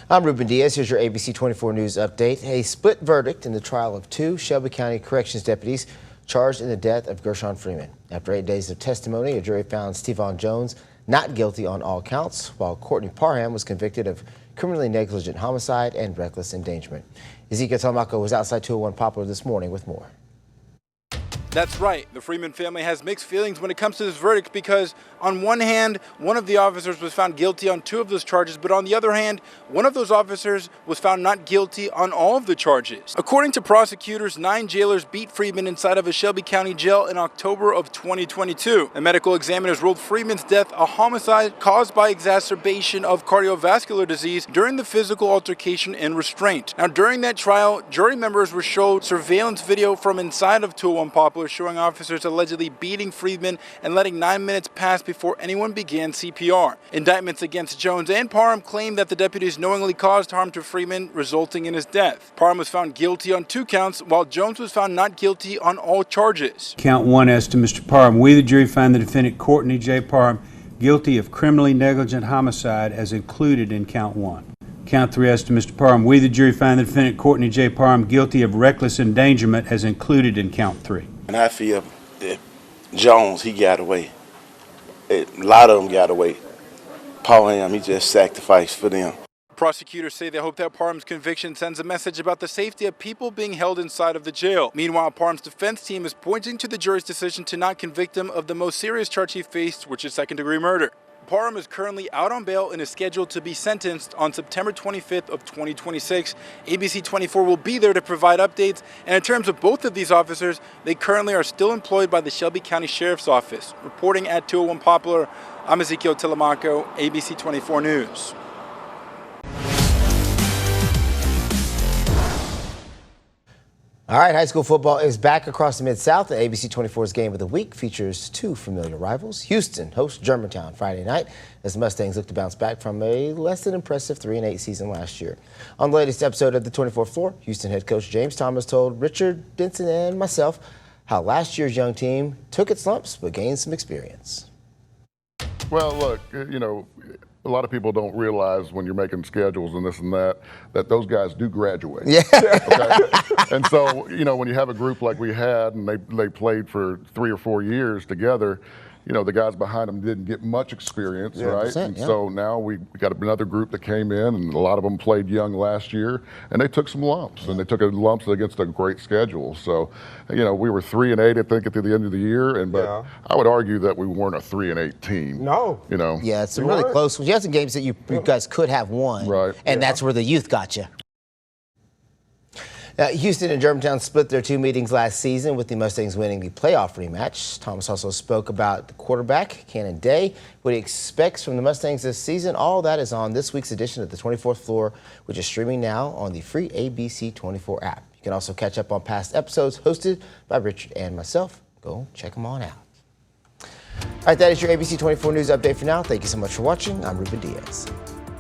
I'm Ruben Diaz. Here's your ABC24 News update. A split verdict in the trial of two Shelby County Corrections deputies charged in the death of Gershun Freeman. After 8 days of testimony, a jury found Stephon Jones not guilty on all counts, while Courtney Parham was convicted of criminally negligent homicide and reckless endangerment. Ezekiel Telemaco was outside 201 Poplar this morning with more. That's right. The Freeman family has mixed feelings when it comes to this verdict because, on one hand, one of the officers was found guilty on 2 of those charges, but on the other hand, one of those officers was found not guilty on all of the charges. According to prosecutors, 9 jailers beat Freeman inside of a Shelby County jail in October of 2022. The medical examiners ruled Freeman's death a homicide caused by exacerbation of cardiovascular disease during the physical altercation and restraint. Now, during that trial, jury members were showed surveillance video from inside of 201 Poplar showing officers allegedly beating Freeman and letting 9 minutes pass before anyone began CPR. Indictments against Jones and Parham claimed that the deputies knowingly caused harm to Freeman, resulting in his death. Parham was found guilty on 2 counts, while Jones was found not guilty on all charges. Count 1 as to Mr. Parham. We, the jury, find the defendant Courtney J. Parham guilty of criminally negligent homicide as included in Count 1. Count 3 as to Mr. Parham. We, the jury, find the defendant Courtney J. Parham guilty of reckless endangerment as included in Count 3. And I feel that Jones, he got away. A lot of them got away. Parham, he just sacrificed for them. Prosecutors say they hope that Parham's conviction sends a message about the safety of people being held inside of the jail. Meanwhile, Parham's defense team is pointing to the jury's decision to not convict him of the most serious charge he faced, which is second-degree murder. Parham is currently out on bail and is scheduled to be sentenced on September 25th of 2026. ABC24 will be there to provide updates. And in terms of both of these officers, they currently are still employed by the Shelby County Sheriff's Office. Reporting at 201 Poplar, I'm Ezekiel Telemaco, ABC24 News. All right, high school football is back across the Mid-South. The ABC24's Game of the Week features 2 familiar rivals. Houston hosts Germantown Friday night as the Mustangs look to bounce back from a less than impressive 3-8 season last year. On the latest episode of the 24th Floor, Houston head coach James Thomas told Richard Denson and myself how last year's young team took its lumps but gained some experience. Well, look, you know, a lot of people don't realize when you're making schedules and this and that those guys do graduate. Yeah. Okay? And so, you know, when you have a group like we had and they played for 3 or 4 years together, you know, the guys behind them didn't get much experience, right? And so now we got another group that came in, and a lot of them played young last year, and they took some lumps, and they took lumps against a great schedule. So, you know, we were 3-8, I think, at the end of the year, but I would argue that we weren't a 3-8 team. No. You know. Yeah, it's really close. You had some games that you guys could have won, right? And that's where the youth got you. Houston and Germantown split their 2 meetings last season, with the Mustangs winning the playoff rematch. Thomas also spoke about the quarterback, Cannon Day, what he expects from the Mustangs this season. All that is on this week's edition of the 24th Floor, which is streaming now on the free ABC24 app. You can also catch up on past episodes hosted by Richard and myself. Go check them on out. All right, that is your ABC24 News update for now. Thank you so much for watching. I'm Ruben Diaz.